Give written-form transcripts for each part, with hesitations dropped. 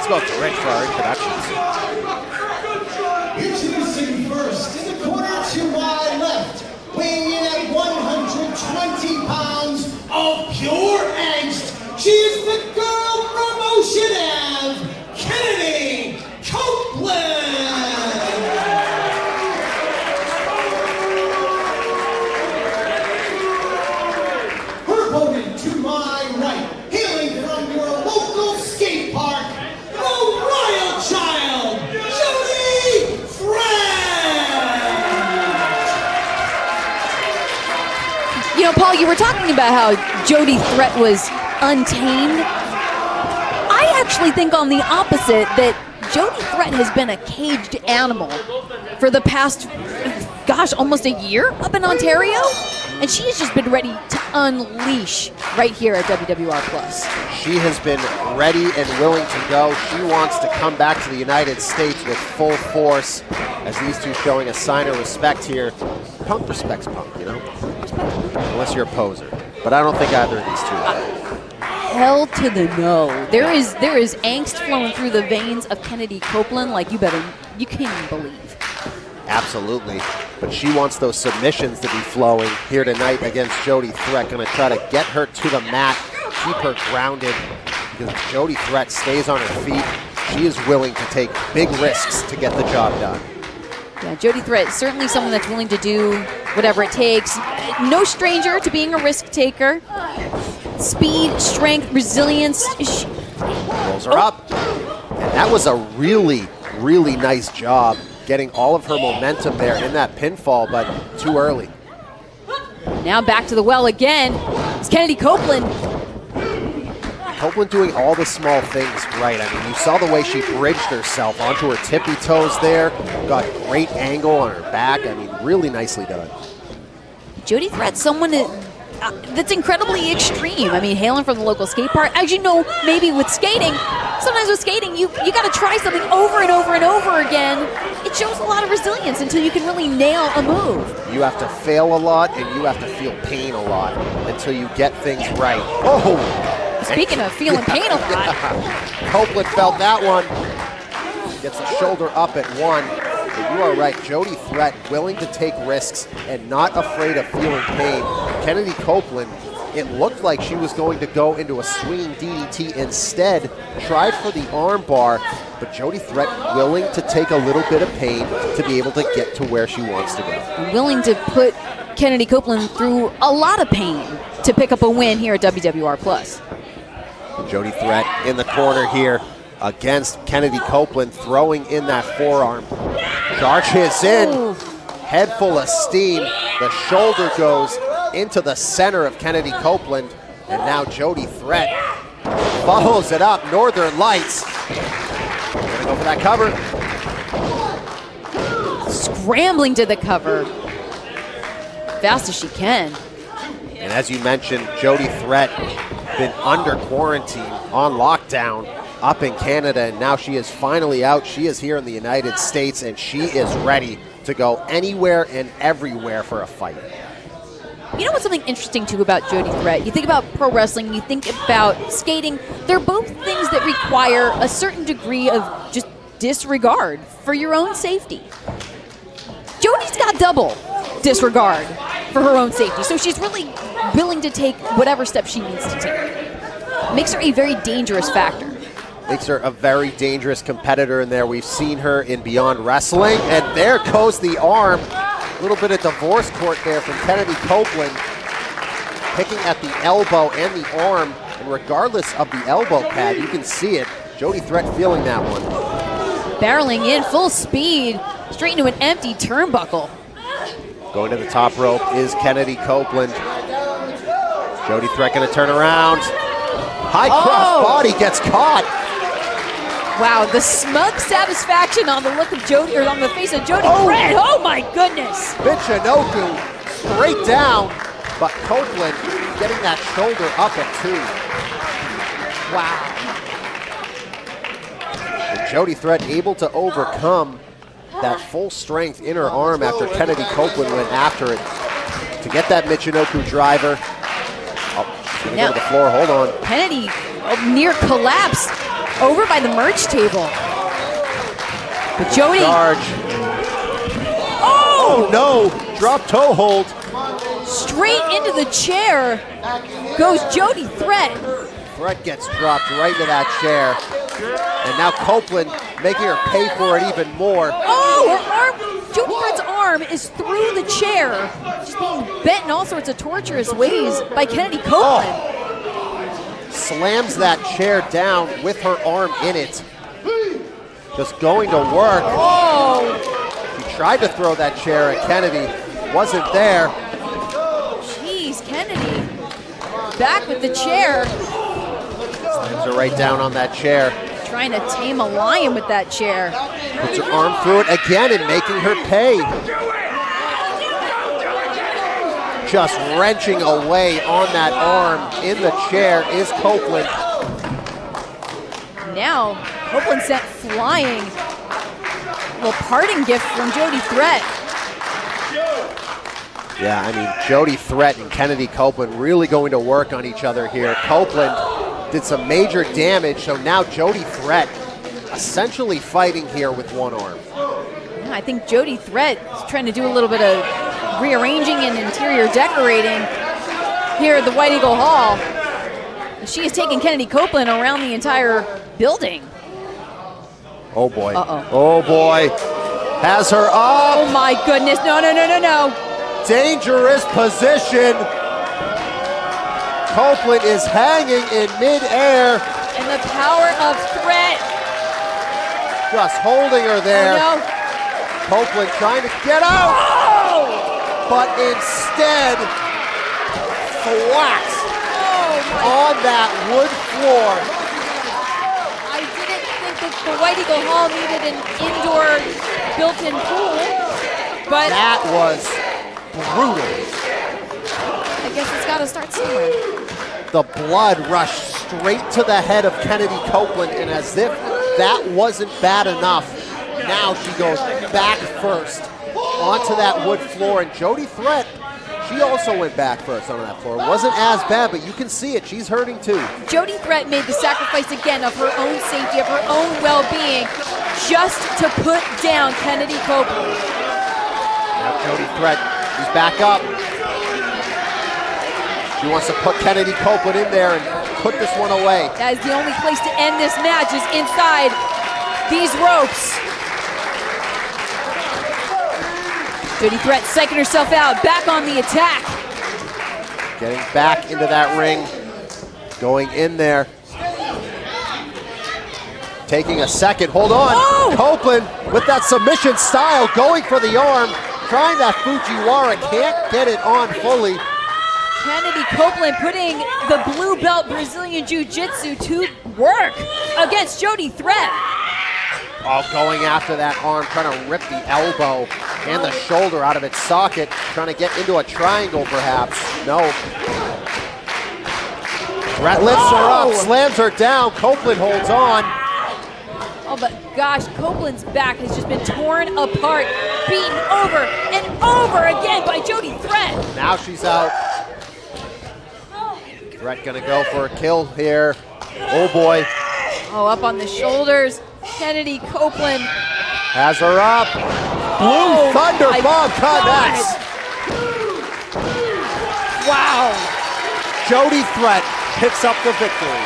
Let's go to Trish for our introductions. Introducing first, in the corner to my left, weighing in at 120 pounds of pure angst, she is the girl from Ocean Ave, Kennedi Copeland! Her opponent to my right, hailing from your local skate park, the Royal Child, Jody Threat! You know, Paul, you were talking about how Jody Threat was untamed. I actually think on the opposite, that Jody Threat has been a caged animal for the past, gosh, almost a year up in Ontario. And she has just been ready to unleash right here at WWR Plus. She has been ready and willing to go. She wants to come back to the United States with full force, as these two showing a sign of respect here. Punk respects Punk, you know? Unless you're a poser. But I don't think either of these two are. Hell to the no. There is angst flowing through the veins of Kennedi Copeland like you can't even believe. Absolutely. But she wants those submissions to be flowing here tonight against Jody Threat. Going to try to get her to the mat, keep her grounded, because if Jody Threat stays on her feet, she is willing to take big risks to get the job done. Yeah, Jody Threat is certainly someone that's willing to do whatever it takes. No stranger to being a risk taker. Speed, strength, resilience. Rolls her up. And that was a really, really nice job getting all of her momentum there in that pinfall, but too early. Now back to the well again. It's Kennedi Copeland. Copeland doing all the small things right. I mean, you saw the way she bridged herself onto her tippy toes there. Got great angle on her back. I mean, really nicely done. Jody Threat's someone that's incredibly extreme. I mean, hailing from the local skate park. As you know, maybe with skating, sometimes with skating, you got to try something over and over and over again. It shows a lot of resilience until you can really nail a move. You have to fail a lot, and you have to feel pain a lot until you get things right. Oh! Speaking of feeling pain a lot. Yeah. Copeland felt that one. Gets the shoulder up at one. But you are right, Jody Threat willing to take risks and not afraid of feeling pain. Kennedi Copeland, it looked like she was going to go into a swinging DDT instead. Tried for the arm bar, but Jody Threat willing to take a little bit of pain to be able to get to where she wants to go. Willing to put Kennedi Copeland through a lot of pain to pick up a win here at WWR Plus. Jody Threat in the corner here against Kennedi Copeland, throwing in that forearm. Charges in, head full of steam. The shoulder goes into the center of Kennedi Copeland, and now Jody Threat follows it up. Northern Lights. Gonna go for that cover. Scrambling to the cover. Fast as she can. And as you mentioned, Jody Threat been under quarantine, on lockdown up in Canada, and now she is finally out. She is here in the United States, and she is ready to go anywhere and everywhere for a fight. You know what's something interesting too about Jody Threat? You think about pro wrestling, you think about skating. They're both things that require a certain degree of just disregard for your own safety. Jody's got double disregard for her own safety, so she's really willing to take whatever steps she needs to take. Makes her a very dangerous factor. Makes her a very dangerous competitor in there. We've seen her in Beyond Wrestling, and there goes the arm. A little bit of divorce court there from Kennedi Copeland, picking at the elbow and the arm, and regardless of the elbow pad, you can see it. Jody Threat feeling that one. Barreling in full speed, straight into an empty turnbuckle. Going to the top rope is Kennedi Copeland. Jody Threat gonna turn around. High cross body gets caught. Wow, the smug satisfaction on the look of Jody, or on the face of Jody Threat. Oh my goodness. Michinoku straight down, but Copeland getting that shoulder up at 2. Wow. And Jody Threat able to overcome that full strength in her arm after Kennedi Copeland went after it to get that Michinoku driver. Oh, she's gonna go to the floor, hold on. Kennedi, near collapse. over by the merch table. But Jody. Charge. Oh no! Drop toe hold. Straight into the chair goes Jody Threat. Threat gets dropped right into that chair. And now Copeland making her pay for it even more. Oh, her arm, Jody Threat's arm is through the chair. She's being bent in all sorts of torturous ways by Kennedi Copeland. Oh. Slams that chair down with her arm in it. Just going to work. Oh. She tried to throw that chair at Kennedi. Wasn't there. Jeez, Kennedi. Back with the chair. Slams her right down on that chair. Trying to tame a lion with that chair. Puts her arm through it again and making her pay. Just wrenching away on that arm in the chair is Copeland. Now, Copeland sent flying. A little parting gift from Jody Threat. Yeah, I mean, Jody Threat and Kennedi Copeland really going to work on each other here. Copeland did some major damage, so now Jody Threat essentially fighting here with one arm. Yeah, I think Jody Threat is trying to do a little bit of rearranging and interior decorating here at the White Eagle Hall. She is taking Kennedi Copeland around the entire building. Oh boy. Uh-oh. Oh boy. Has her up. Oh my goodness, no, no, no, no, no. Dangerous position. Copeland is hanging in midair. And the power of Threat. Just holding her there. Oh, no. Copeland trying to get out. Oh! But instead, thwacks on that wood floor. I didn't think that the White Eagle Hall needed an indoor built-in pool, but That was brutal. I guess it's got to start somewhere. The blood rushed straight to the head of Kennedi Copeland, and as if that wasn't bad enough, now she goes back first onto that wood floor, and Jody Threat, she also went back first on that floor. It wasn't as bad, but you can see it. She's hurting too. Jody Threat made the sacrifice again of her own safety, of her own well-being, just to put down Kennedi Copeland. Now Jody Threat is back up. She wants to put Kennedi Copeland in there and put this one away. That is the only place to end this match, is inside these ropes. Jody Threat psyching herself out, back on the attack. Getting back into that ring, going in there. Taking a second, hold on. Oh! Copeland with that submission style, going for the arm, trying that Fujiwara, can't get it on fully. Kennedi Copeland putting the blue belt Brazilian Jiu-Jitsu to work against Jody Threat. Oh, going after that arm, trying to rip the elbow and the shoulder out of its socket, trying to get into a triangle perhaps. No. Threat lifts her up, slams her down, Copeland holds on. Oh, but gosh, Copeland's back has just been torn apart, beaten over and over again by Jody Threat. Now she's out. Threat gonna go for a kill here. Oh boy. Oh, up on the shoulders. Kennedi Copeland. Has her up. Blue Thunder Bomb connects. Wow. Jody Threat picks up the victory.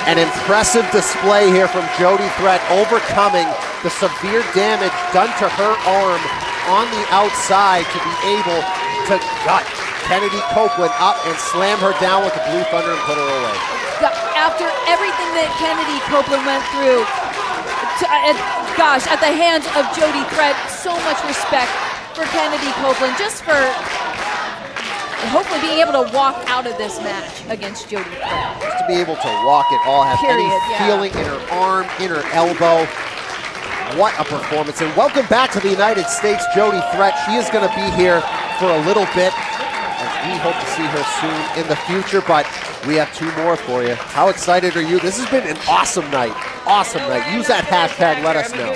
An impressive display here from Jody Threat, overcoming the severe damage done to her arm on the outside to be able to gut Kennedi Copeland up and slam her down with the Blue Thunder and put her away. After everything that Kennedi Copeland went through, gosh, at the hands of Jody Threat, so much respect for Kennedi Copeland, just for hopefully being able to walk out of this match against Jody Threat. Just to be able to walk at all, have any feeling in her arm, in her elbow. What a performance, and welcome back to the United States, Jody Threat. She is gonna be here for a little bit, as we hope to see her soon in the future, but we have two more for you. How excited are you? This has been an awesome night. Awesome night. Use that hashtag, let us know.